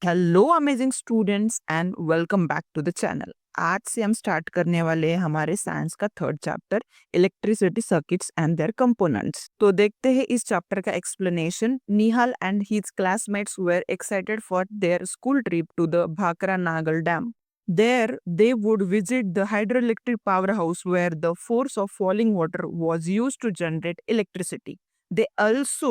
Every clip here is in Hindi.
Hello amazing students and welcome back to the channel. आज से हम स्टार्ट करने वाले हैं हमारे साइंस का third chapter electricity circuits and their components. तो देखते हैं इस चैप्टर का explanation. Nihal and his classmates were excited for their school trip to the Bhakra Nangal dam. There, they would visit the hydroelectric powerhouse where the force of falling water was used to generate electricity. They also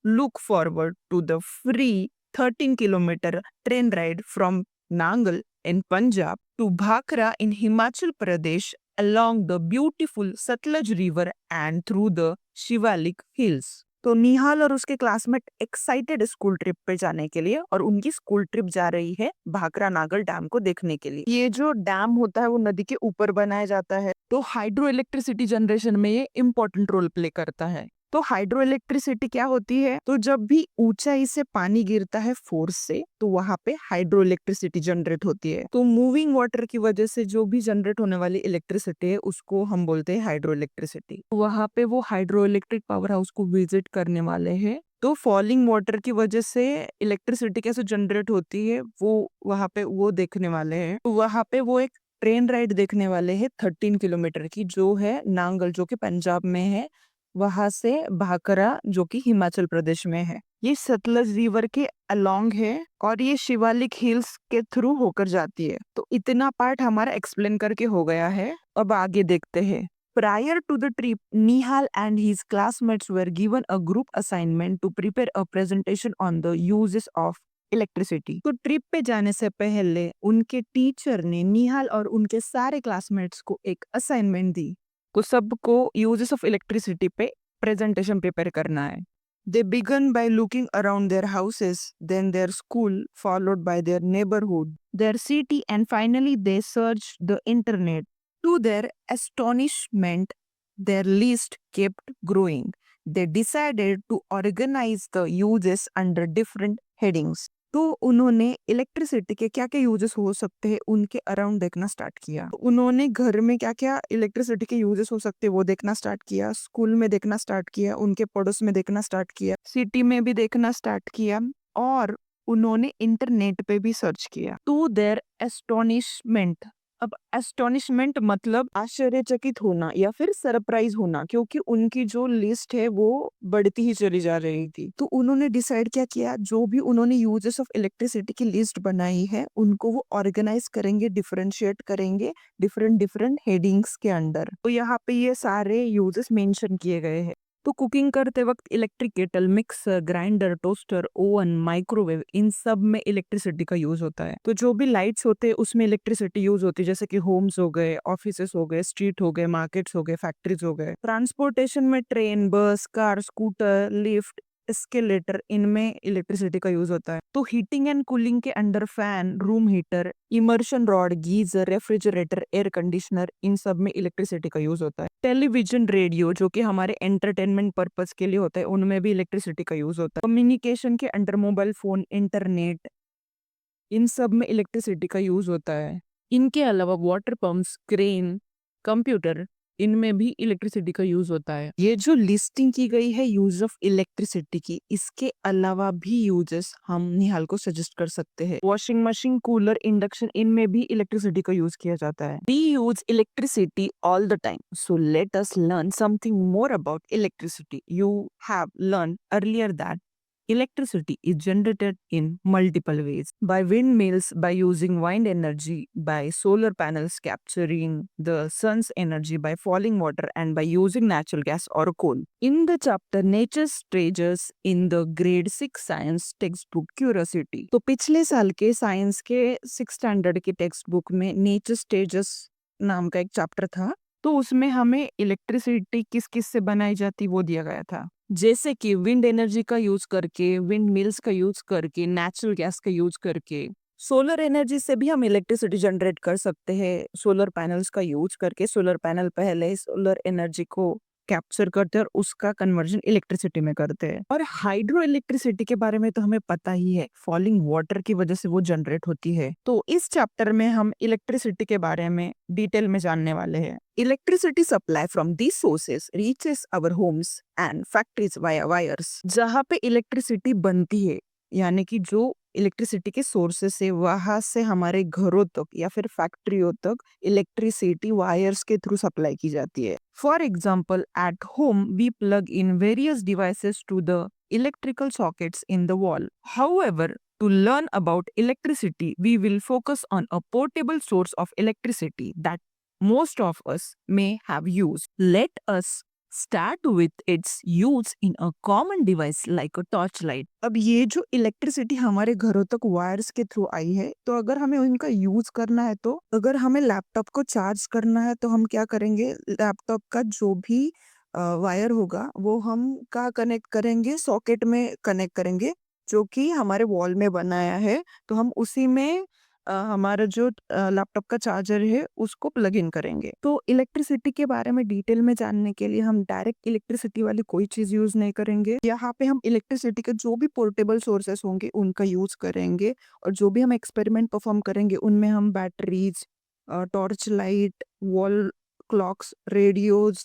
look forward to the free 13-kilometer train ride from Nangal in Punjab to Bhakra in Himachal Pradesh along the beautiful Satluj River and through the Shivalik Hills. तो निहाल और उसके क्लासमेट एक्साइटेड स्कूल ट्रिप पे जाने के लिए, और उनकी स्कूल ट्रिप जा रही है भाखरा नागल डैम को देखने के लिए। ये जो डैम होता है वो नदी के ऊपर बनाया जाता है, तो हाइड्रो इलेक्ट्रिसिटी जनरेशन में ये इम्पोर्टेंट रोल प्ले करता है। तो हाइड्रो इलेक्ट्रिसिटी क्या होती है? तो जब भी ऊंचाई से पानी गिरता है फोर्स से, तो वहां पे हाइड्रो इलेक्ट्रिसिटी जनरेट होती है। तो मूविंग वाटर की वजह से जो भी जनरेट होने वाली इलेक्ट्रिसिटी है उसको हम बोलते हैं हाइड्रो इलेक्ट्रिसिटी। वहां पे वो हाइड्रो इलेक्ट्रिक पावर हाउस को विजिट करने वाले हैं। तो फॉलिंग वाटर की वजह से इलेक्ट्रिसिटी कैसे जनरेट होती है वो वहां पे वो देखने वाले हैं। तो वहां पे वो एक ट्रेन राइड देखने वाले हैं 13 किलोमीटर की, जो है नांगल, जो कि पंजाब में है, वहां से भाकरा, जो कि हिमाचल प्रदेश में है। ये सतलज रिवर के अलोंग है और ये शिवालिक हिल्स के थ्रू होकर जाती है। तो इतना पार्ट हमारा एक्सप्लेन करके हो गया है। अब आगे देखते हैं। Prior to the trip, Nihal and his classmates were given a group assignment to prepare a presentation on the uses of electricity. तो ट्रिप पे जाने से पहले उनके टीचर ने निहाल और उनके सारे क्लासमेट्स को एक असाइनमेंट दी। तो सबको यूजेस ऑफ इलेक्ट्रिसिटी पे प्रेजेंटेशन प्रिपेयर करना है। They began by looking around their houses, then their school, followed by their neighborhood, their city, and finally they searched the internet. To their astonishment, their list kept growing. They decided to organize the uses under different headings. तो उन्होंने इलेक्ट्रिसिटी के क्या क्या यूजेस हो सकते हैं उनके अराउंड देखना स्टार्ट किया। तो उन्होंने घर में क्या क्या इलेक्ट्रिसिटी के यूजेस हो सकते हैं वो देखना स्टार्ट किया, स्कूल में देखना स्टार्ट किया, उनके पड़ोस में देखना स्टार्ट किया, सिटी में भी देखना स्टार्ट किया, और उन्होंने इंटरनेट पे भी सर्च किया। To their astonishment. अब एस्टोनिशमेंट मतलब आश्चर्यचकित होना या फिर सरप्राइज होना, क्योंकि उनकी जो लिस्ट है वो बढ़ती ही चली जा रही थी। तो उन्होंने डिसाइड क्या किया, जो भी उन्होंने यूजेस ऑफ इलेक्ट्रिसिटी की लिस्ट बनाई है उनको वो ऑर्गेनाइज करेंगे, डिफरेंशिएट करेंगे डिफरेंट डिफरेंट हेडिंग्स के अंडर। तो यहाँ पे ये सारे यूजेस मेंशन किए गए हैं। तो कुकिंग करते वक्त electric kettle, mixer, grinder, toaster, oven, microwave, इन सब में इलेक्ट्रिसिटी का यूज होता है। तो जो भी लाइट्स होते हैं उसमें इलेक्ट्रिसिटी यूज होती है, जैसे कि होम्स हो गए, ऑफिसेस हो गए, स्ट्रीट हो गए, मार्केट्स हो गए, फैक्ट्रीज हो गए। ट्रांसपोर्टेशन में train, bus, car, scooter, lift, escalator, इनमें इलेक्ट्रिसिटी का यूज होता है। तो हीटिंग एंड कूलिंग के under fan, room heater, immersion rod, geyser, refrigerator, air conditioner, इन सब में इलेक्ट्रिसिटी का यूज होता है। टेलीविजन, रेडियो, जो कि हमारे एंटरटेनमेंट पर्पस के लिए होता है, उनमें भी इलेक्ट्रिसिटी का यूज होता है। कम्युनिकेशन के अंडर मोबाइल फोन, इंटरनेट, इन सब में इलेक्ट्रिसिटी का यूज होता है। इनके अलावा वाटर पंप्स, क्रेन, कंप्यूटर, इनमें भी इलेक्ट्रिसिटी का यूज होता है। ये जो लिस्टिंग की गई है यूज ऑफ इलेक्ट्रिसिटी की, इसके अलावा भी यूजेस हम निहाल को सजेस्ट कर सकते हैं। वॉशिंग मशीन, कूलर, इंडक्शन, इनमें भी इलेक्ट्रिसिटी का यूज किया जाता है। We use electricity all the time, so let us learn something more about electricity. You have learn earlier that electricity is generated in multiple ways: by windmills, by using wind energy, by solar panels capturing the sun's energy, by falling water, and by using natural gas or coal. In the chapter Nature's Treasures in the grade 6 science textbook Curiosity, तो पिछले साल के साइंस के 6 स्टैंडर्ड की टेक्स्ट बुक में नेचर्स ट्रेजर्स नाम का एक चैप्टर था। तो उसमें हमें इलेक्ट्रिसिटी किस किस से बनाई जाती वो दिया गया था, जैसे कि विंड एनर्जी का यूज करके, विंड मिल्स का यूज करके, नेचुरल गैस का यूज करके। सोलर एनर्जी से भी हम इलेक्ट्रिसिटी जनरेट कर सकते हैं सोलर पैनल्स का यूज करके। सोलर पैनल पहले सोलर एनर्जी को कैप्चर करते हैं और उसका कन्वर्जन इलेक्ट्रिसिटी में करते हैं। और हाइड्रो इलेक्ट्रिसिटी के बारे में तो हमें पता ही है, फॉलिंग वाटर की वजह से वो जनरेट होती है। तो इस चैप्टर में हम इलेक्ट्रिसिटी के बारे में डिटेल में जानने वाले हैं। Electricity supply from these sources reaches our homes and factories via wires. जहाँ पे इलेक्ट्रिसिटी बनती है, यानी कि जो इलेक्ट्रिसिटी के सोर्सेस है वहां से हमारे घरों तक या फिर फैक्ट्रियों तक इलेक्ट्रिसिटी वायर्स के थ्रू सप्लाई की जाती है. For example, at home we plug in various devices to the electrical sockets in the wall. However, to learn about electricity, we will focus on a portable source of electricity that most of us may have used. Let us start with its use in a common device like a torchlight. अब ये जो इलेक्ट्रिसिटी हमारे घरों तक वायर्स के थ्रू आई है, तो अगर हमें उनका यूज करना है, तो अगर हमें लैपटॉप को चार्ज करना है तो हम क्या करेंगे, लैपटॉप का जो भी वायर होगा वो हम कहाँ कनेक्ट करेंगे, सॉकेट में कनेक्ट करेंगे जो कि हमारे वॉल में बनाया है. तो हम उसी में हमारा जो लैपटॉप का चार्जर है उसको प्लग इन करेंगे. तो इलेक्ट्रिसिटी के बारे में डिटेल में जानने के लिए हम डायरेक्ट इलेक्ट्रिसिटी वाली कोई चीज यूज नहीं करेंगे. यहाँ पे हम इलेक्ट्रिसिटी के जो भी पोर्टेबल सोर्सेस होंगे उनका यूज करेंगे, और जो भी हम एक्सपेरिमेंट परफॉर्म करेंगे उनमें हम batteries, torch light, wall clocks, radios,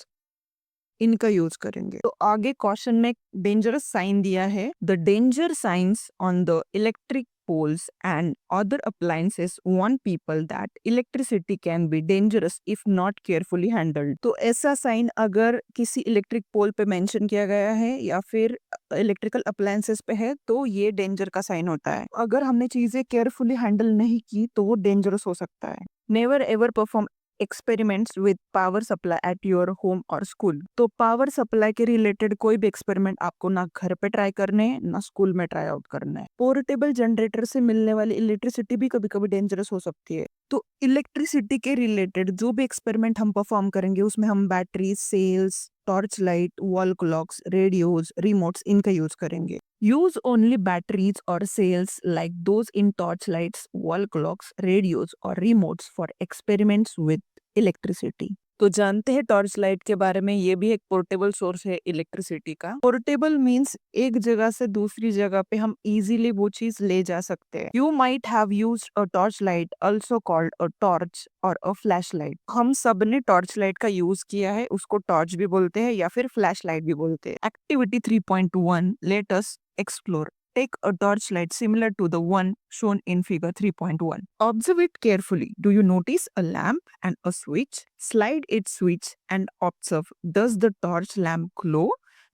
इनका यूज करेंगे. तो आगे क्वेश्चन में डेंजरस साइन दिया है. The danger science on the electric poles and other appliances warn people that electricity can be dangerous if not carefully handled. तो ऐसा साइन अगर किसी इलेक्ट्रिक पोल पे मेंशन किया गया है या फिर इलेक्ट्रिकल अप्लायंसेस पे है तो ये डेंजर का साइन होता है. अगर हमने चीजें केयरफुली हैंडल नहीं की तो वो डेंजरस हो सकता है. Never ever perform experiments with power supply at your home और स्कूल. तो पावर सप्लाई के रिलेटेड कोई भी एक्सपेरिमेंट आपको ना घर पे ट्राई करने हैं ना स्कूल में ट्राई आउट करना है. पोर्टेबल जनरेटर से मिलने वाली इलेक्ट्रिसिटी भी कभी कभी डेंजरस हो सकती है. तो इलेक्ट्रिसिटी के रिलेटेड जो भी एक्सपेरिमेंट हम परफॉर्म करेंगे उसमें हम battery, cells, torch light, wall clocks, radios, remotes, इनका यूज करेंगे. Use only batteries or cells like those in torch lights, wall clocks, radios or remotes for experiments with electricity. तो जानते हैं टॉर्च लाइट के बारे में, ये भी एक पोर्टेबल सोर्स है इलेक्ट्रिसिटी का. पोर्टेबल मींस एक जगह से दूसरी जगह पे हम इजीली वो चीज ले जा सकते हैं. You might have used a torch light, also called a torch और अ फ्लैश लाइट. हम सब ने टॉर्च लाइट का यूज किया है, उसको टॉर्च भी बोलते हैं या फिर फ्लैश लाइट भी बोलते हैं. Activity 3.1, let us explore. Take a torchlight similar to the one shown in figure 3.1. Observe it carefully. Do you notice a lamp and a switch? Slide its switch and observe. Does the torch lamp glow?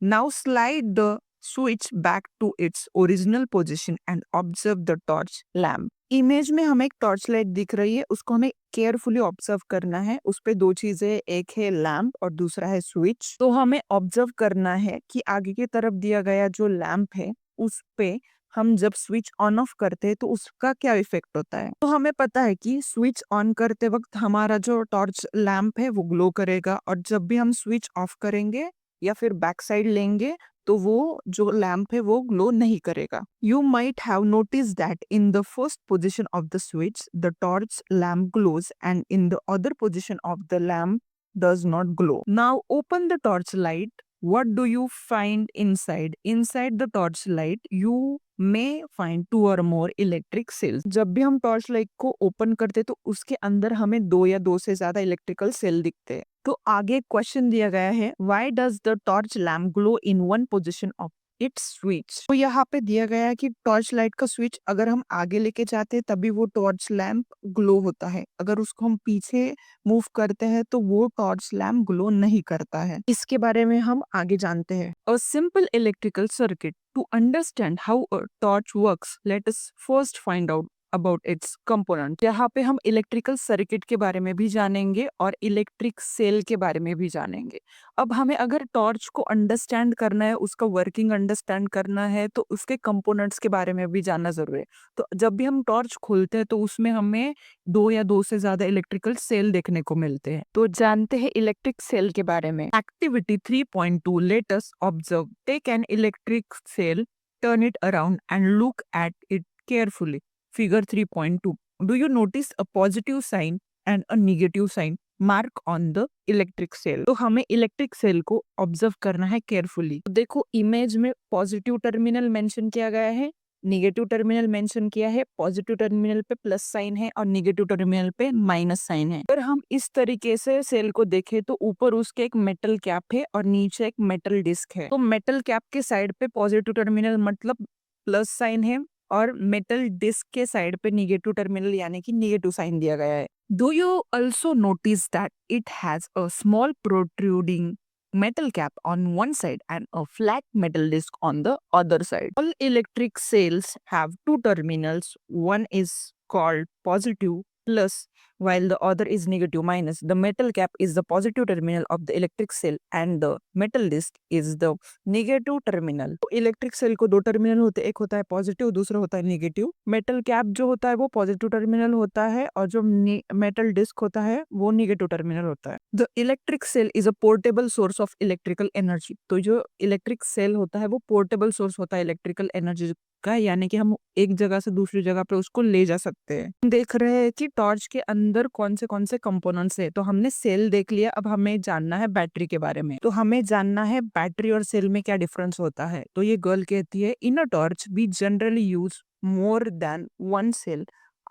Now slide the switch back to its original position and observe the torch lamp. Image में हमें एक टॉर्च लाइट दिख रही है, उसको हमें केयरफुली ऑब्जर्व करना है. उस पे दो चीजें, एक है लैम्प और दूसरा है स्विच. तो हमें ऑब्जर्व करना है कि आगे की तरफ दिया गया जो लैम्प है उस पे हम जब स्विच ऑन ऑफ करते हैं तो उसका क्या इफेक्ट होता है. तो हमें पता है कि स्विच ऑन करते वक्त हमारा जो टॉर्च लैम्प है वो ग्लो करेगा, और जब भी हम स्विच ऑफ करेंगे या फिर बैक साइड लेंगे तो वो जो लैम्प है वो ग्लो नहीं करेगा. You might have notice that in the first position of the switch the torch lamp glows and in the other position of the lamp does not glow. Now open the torch light. What do you find inside? Inside the torch light, you may find 2 or more electric cells. जब भी हम टॉर्च लाइट को ओपन करते तो उसके अंदर हमें 2 या 2 से ज्यादा इलेक्ट्रिकल सेल दिखते हैं. तो आगे क्वेश्चन दिया गया है, why does the torch lamp glow in one position of its switch? तो यहाँ पे दिया गया है कि टॉर्च लाइट का स्विच अगर हम आगे लेके जाते हैं तभी वो टॉर्च लैम्प ग्लो होता है, अगर उसको हम पीछे मूव करते हैं तो वो टॉर्च लैम्प ग्लो नहीं करता है. इसके बारे में हम आगे जानते हैं. A simple electrical circuit. To understand how a torch works, let us first find out about its component. यहाँ पे हम इलेक्ट्रिकल सर्किट के बारे में भी जानेंगे और इलेक्ट्रिक सेल के बारे में भी जानेंगे. अब हमें अगर टॉर्च को अंडरस्टैंड करना है, उसका वर्किंग अंडरस्टैंड करना है, तो उसके कंपोनेंट्स के बारे में भी जानना जरूरी है. तो जब भी हम टॉर्च खोलते हैं तो उसमें हमें 2 या 2 से ज्यादा इलेक्ट्रिकल सेल देखने को मिलते हैं. तो जानते हैं इलेक्ट्रिक सेल के बारे में. Activity 3.2, let us observe. Take an electric cell, turn it around and look at it carefully. Figure 3.2. Do you notice a positive sign and a negative sign mark on the electric cell? तो हमें इलेक्ट्रिक सेल को ऑब्जर्व करना है केयरफुली. देखो इमेज में पॉजिटिव टर्मिनल मेंशन किया गया है, नेगेटिव टर्मिनल मेंशन किया है. पॉजिटिव टर्मिनल पे प्लस साइन है और नेगेटिव टर्मिनल पे माइनस साइन है. अगर हम इस तरीके से सेल को देखें तो ऊपर उसके एक मेटल कैप है और नीचे एक मेटल डिस्क है. तो मेटल कैप के साइड पे पॉजिटिव टर्मिनल मतलब प्लस साइन है और मेटल डिस्क के साइड पे निगेटिव टर्मिनल यानी कि निगेटिव साइन दिया गया है। Do you also notice that it has a small protruding metal cap on one side and a flat metal disc on the other side. All electric cells have two terminals. One is called positive plus while the other is negative minus. The metal cap is the positive terminal of the electric cell and the metal disc is the negative terminal. तो इलेक्ट्रिक सेल को दो टर्मिनल होते हैं, एक होता है पॉजिटिव, दूसरा होता है नेगेटिव। मेटल कैप जो होता है वो पॉजिटिव टर्मिनल होता है और जो मेटल डिस्क होता है वो नेगेटिव टर्मिनल होता है। The electric cell is a portable source of electrical energy. तो जो इलेक्ट्रिक सेल होता है वो पोर्टेबल सोर्स होता है इलेक्ट्रिकल एनर्जी का, यानी कि हम एक जगह से दूसरी जगह पे उसको ले जा सकते हैं। हम देख रहे हैं कि टॉर्च के अंदर कौन से कंपोनेंट्स है। तो हमने सेल देख लिया, अब हमें जानना है बैटरी के बारे में। तो हमें जानना है बैटरी और सेल में क्या डिफरेंस होता है। तो ये गर्ल कहती है, in a torch we generally use more than one cell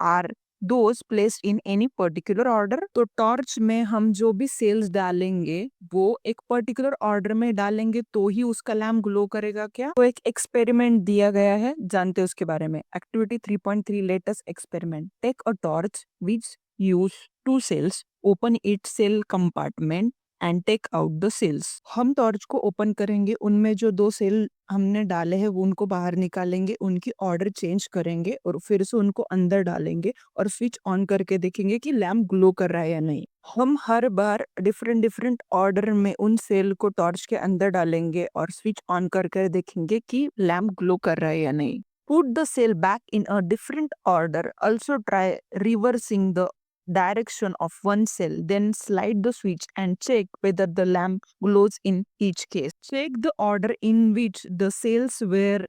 are those placed in any particular order. तो टॉर्च में हम जो भी सेल्स डालेंगे वो एक पर्टिकुलर ऑर्डर में डालेंगे तो ही उसका लैम्प ग्लो करेगा क्या। तो एक एक्सपेरिमेंट दिया गया है, जानते हैं उसके बारे में। Activity 3.3 latest experiment. Take a torch which use two cells, open it cell compartment and take out the cells. हम टॉर्च को ओपन करेंगे, उनमें जो दो सेल हमने डाले हैं वो उनको बाहर निकालेंगे, उनकी ऑर्डर चेंज करेंगे और फिर से उनको अंदर डालेंगे और स्विच ऑन करके देखेंगे कि लैम्प ग्लो कर रहा है या नहीं। हम हर बार डिफरेंट ऑर्डर में उन सेल को टॉर्च के अंदर डालेंगे और स्विच ऑन करके देखेंगे कि लैम्प ग्लो कर रहा है या नहीं। Put the cell back in a different order. Also try reversing the direction of one cell. Then slide the switch and check whether the lamp glows in each case. Check the order in which the cells were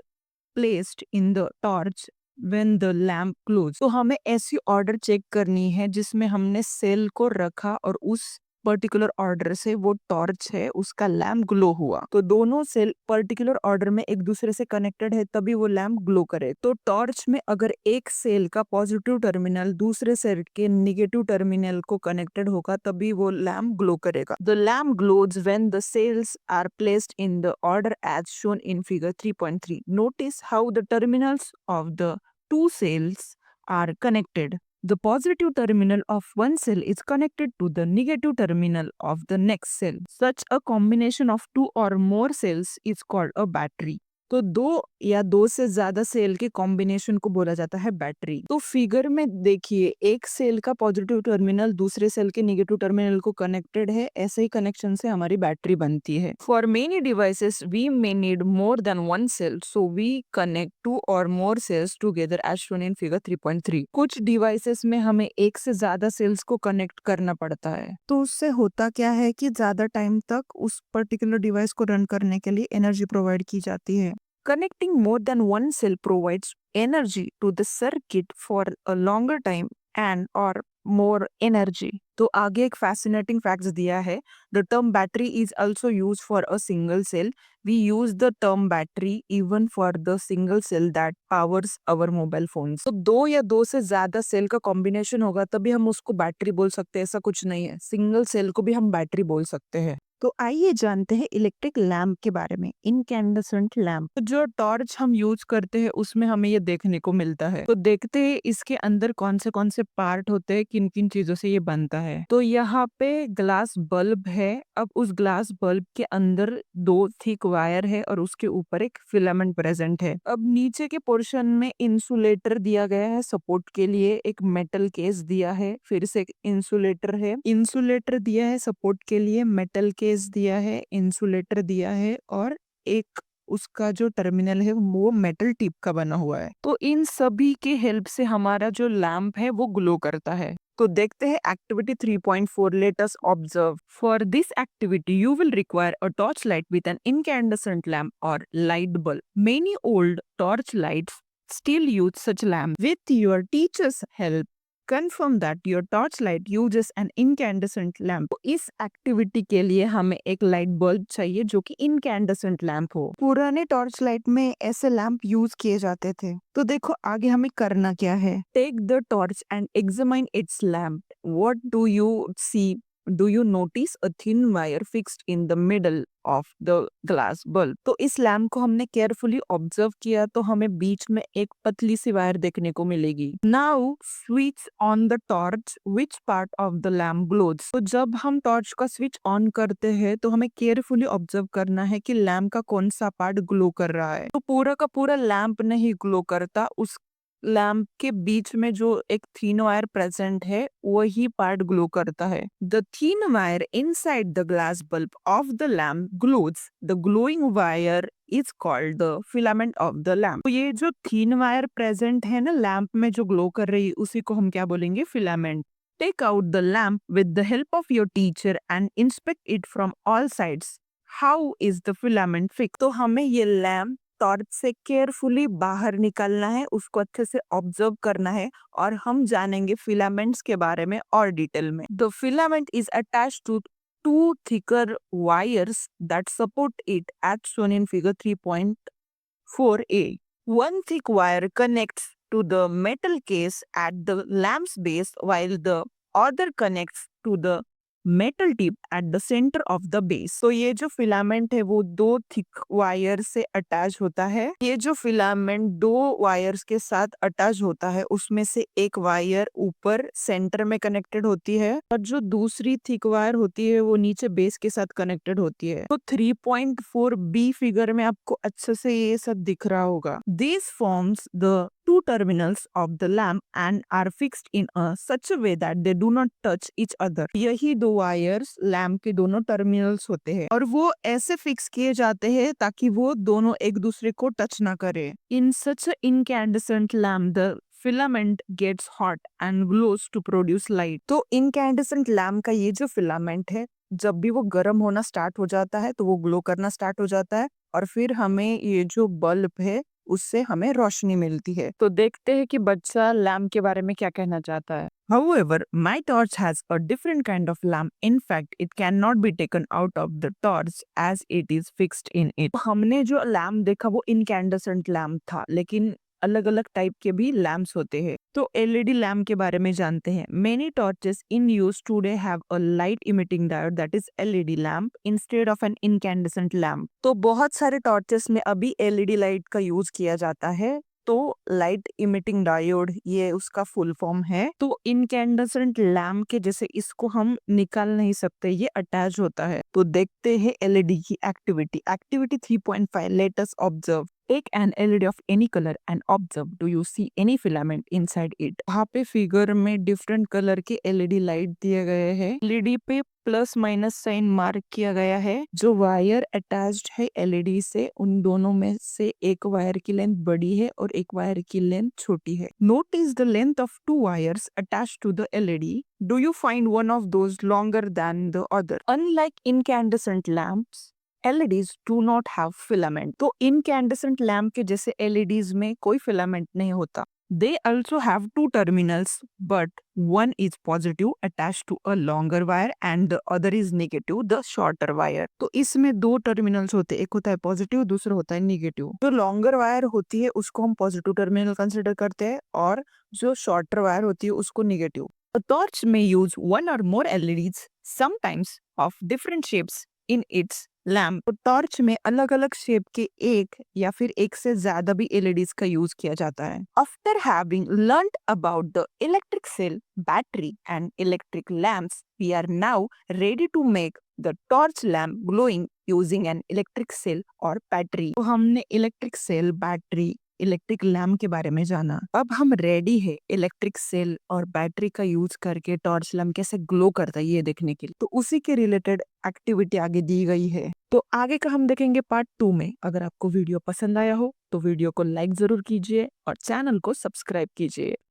placed in the torch when the lamp glows. तो हमें ऐसी ऑर्डर चेक करनी है जिसमें हमने सेल को रखा और उस पर्टिकुलर ऑर्डर से वो टॉर्च है उसका लैम्प ग्लो हुआ। तो दोनों सेल पर्टिकुलर ऑर्डर में एक दूसरे से कनेक्टेड है तभी वो लैम्प ग्लो करे। तो टॉर्च में अगर एक सेल का पॉजिटिव टर्मिनल दूसरे सेल के नेगेटिव टर्मिनल को कनेक्टेड होगा तभी वो लैम्प ग्लो करेगा। The lamp glows when the cells are placed in the order as shown in figure 3.3. Notice how the terminals of the two cells are connected. The positive terminal of one cell is connected to the negative terminal of the next cell. Such a combination of two or more cells is called a battery. तो दो या दो से ज्यादा सेल के कॉम्बिनेशन को बोला जाता है बैटरी। तो फिगर में देखिए एक सेल का पॉजिटिव टर्मिनल दूसरे सेल के नेगेटिव टर्मिनल को कनेक्टेड है, ऐसे ही कनेक्शन से हमारी बैटरी बनती है। For many devices we may need more than one cell, so we connect two और more cells together as shown in figure 3.3। कुछ डिवाइसेस में हमें एक से ज्यादा सेल्स को कनेक्ट करना पड़ता है। तो उससे होता क्या है कि ज्यादा टाइम तक उस पर्टिकुलर डिवाइस को रन करने के लिए एनर्जी प्रोवाइड की जाती है। Connecting more than one cell provides energy to the circuit for a longer time and or more energy. तो आगे एक fascinating facts दिया है. The term battery is also used for a single cell. We use the term battery even for the single cell that powers our mobile phones. तो दो या दो से ज्यादा सेल का कॉम्बिनेशन होगा तभी हम उसको बैटरी बोल सकते हैं, ऐसा कुछ नहीं है। सिंगल सेल को भी हम बैटरी बोल सकते हैं। तो आइए जानते हैं इलेक्ट्रिक लैम्प के बारे में। इनकैंडेसेंट लैम्प, तो जो टॉर्च हम यूज करते हैं उसमें हमें ये देखने को मिलता है। तो देखते हैं इसके अंदर कौन से पार्ट होते हैं, किन किन चीजों से ये बनता है। तो यहाँ पे ग्लास बल्ब है। अब उस ग्लास बल्ब के अंदर दो थिक वायर है और उसके ऊपर एक फिलामेंट प्रेजेंट है। अब नीचे के पोर्शन में इंसुलेटर दिया गया है सपोर्ट के लिए, एक मेटल केस दिया है, फिर से एक इंसुलेटर है, इंसुलेटर दिया है सपोर्ट के लिए, मेटल केस दिया है, इंसुलेटर दिया है और एक उसका जो टर्मिनल है वो मेटल टिप का बना हुआ है। तो इन सभी के हेल्प से हमारा जो लैम्प है वो ग्लो करता है। तो देखते हैं activity 3.4 let us observe. For this activity you will require a torch light with an incandescent lamp और light bulb. Many old torch lights still use such lamp. With your teacher's help, confirm that your torch light uses an incandescent lamp. तो इस एक्टिविटी के लिए हमें एक लाइट बल्ब चाहिए जो कि इनकैंडेसेंट लैम्प हो। पुराने टॉर्च लाइट में ऐसे लैम्प यूज किए जाते थे। तो देखो आगे हमें करना क्या है। Take the torch and examine its lamp. What do you see do you notice a thin wire fixed in the middle of the glass bulb? तो इस लैम्प को हमने केयरफुली ऑब्जर्व किया तो हमें बीच में एक पतली सी वायर देखने को मिलेगी। Now switch on the torch, which part of the lamp glows? तो जब हम टॉर्च का स्विच ऑन करते हैं तो हमें केयरफुली ऑब्जर्व करना है कि लैम्प का कौन सा पार्ट ग्लो कर रहा है। तो पूरा का पूरा लैम्प नहीं ग्लो करता, उस लैम्प के बीच में जो एक थीन वायर प्रेजेंट है वही पार्ट ग्लो करता है। The thin wire inside the glass bulb of the lamp glows. The glowing wire is called the filament of the lamp. तो ये जो थीन वायर प्रेजेंट है ना लैम्प में जो ग्लो कर रही है उसी को हम क्या बोलेंगे? Filament. Take out the lamp with the help of your teacher and inspect it from all sides. How is the filament fix? तो हमें ये लैम्प टॉर्च से केयरफुली बाहर निकालना है, उसको अच्छे से ऑब्जर्व करना है और हम जानेंगे फिलामेंट्स के बारे में और डिटेल में। The filament is attached to two thicker wires that support it as shown in figure 3.4a. One thick wire connects to the metal case at the lamp's base while the other connects to the metal tip at the centre of the base. तो ये जो फिलामेंट है वो दो थिक वायर से अटैच होता है। ये जो फिलामेंट दो वायर्स के साथ अटैच होता है उसमें से एक वायर ऊपर सेंटर में कनेक्टेड होती है और जो दूसरी थिक वायर होती है वो नीचे बेस के साथ कनेक्टेड होती है। तो 3.4b फिगर में आपको अच्छे से ये सब दिख रहा होगा। This forms the two terminals of the lamp and are fixed in a such a way that they do not touch each other. यही दो वायर्स लैम्प के दोनों टर्मिनल्स होते हैं और वो ऐसे फिक्स किए जाते हैं ताकि वो दोनों एक दूसरे को टच ना करे। In such a incandescent lamp, the filament gets hot and glows to produce light. तो incandescent lamp का ये जो फिलामेंट है जब भी वो गर्म होना स्टार्ट हो जाता है तो वो ग्लो करना स्टार्ट हो जाता है और फिर हमें ये जो बल्ब है उससे हमें रोशनी मिलती है। तो देखते हैं कि बच्चा लैम्प के बारे में क्या कहना चाहता है। However, my torch has a different kind of lamp. In fact, it cannot be taken out of the torch as it is fixed in it. हमने जो लैम्प देखा वो इनकैंडेसेंट लैम्प था, लेकिन अलग अलग टाइप के भी लैम्प्स होते हैं। तो एलईडी लैम्प के बारे में जानते हैं। Many torches in use today have a light emitting diode that is LED lamp instead of an incandescent lamp. तो बहुत सारे टॉर्चेस में अभी एलईडी लाइट का यूज किया जाता है। तो लाइट इमिटिंग डायोड ये उसका फुल फॉर्म है। तो इनकैंडेसेंट लैम्प के जैसे इसको हम निकाल नहीं सकते, ये अटैच होता है। तो देखते हैं एलईडी की activity. Activity 3.5 late us observe. Take an LED of any color and observe. Do you see any filament inside it? वहाँ पे फिगर में डिफरेंट कलर के एलईडी लाइट दिए गए हैं। एलईडी पे प्लस माइनस साइन मार्क किया गया है। जो वायर अटैच्ड है एलईडी से उन दोनों में से एक वायर की लेंथ बड़ी है और एक वायर की लेंथ छोटी है। Notice the length of two wires attached to the LED. Do you find one of those longer than the other? Unlike incandescent lamps, LEDs do not have filament. तो incandescent lamp के जैसे LEDs में कोई filament नहीं होता। They also have two terminals, but one is positive attached to a longer wire and the other is negative, the shorter wire. तो इसमें दो टर्मिनल्स होते हैं, एक होता है पॉजिटिव, दूसरा होता है नेगेटिव। जो लॉन्गर वायर होती है उसको हम पॉजिटिव टर्मिनल कंसिडर करते हैं और जो शॉर्टर वायर होती है उसको negative. A torch may use one or more LEDs, sometimes of different shapes in its lamp. तो टॉर्च में अलग अलग शेप के एक या फिर एक से ज्यादा भी एलईडीज का यूज किया जाता है। After having learned about the electric cell, battery and electric lamps, we are now ready to make the torch lamp glowing using an electric cell और बैटरी। तो हमने electric cell, battery, electric lamp के बारे में जाना। अब हम रेडी है इलेक्ट्रिक सेल और बैटरी का यूज करके टॉर्च लैम्प कैसे ग्लो करता है ये देखने के लिए। तो उसी के रिलेटेड एक्टिविटी आगे दी गई है। तो आगे का हम देखेंगे पार्ट 2 में। अगर आपको वीडियो पसंद आया हो तो वीडियो को लाइक जरूर कीजिए और चैनल को सब्सक्राइब कीजिए।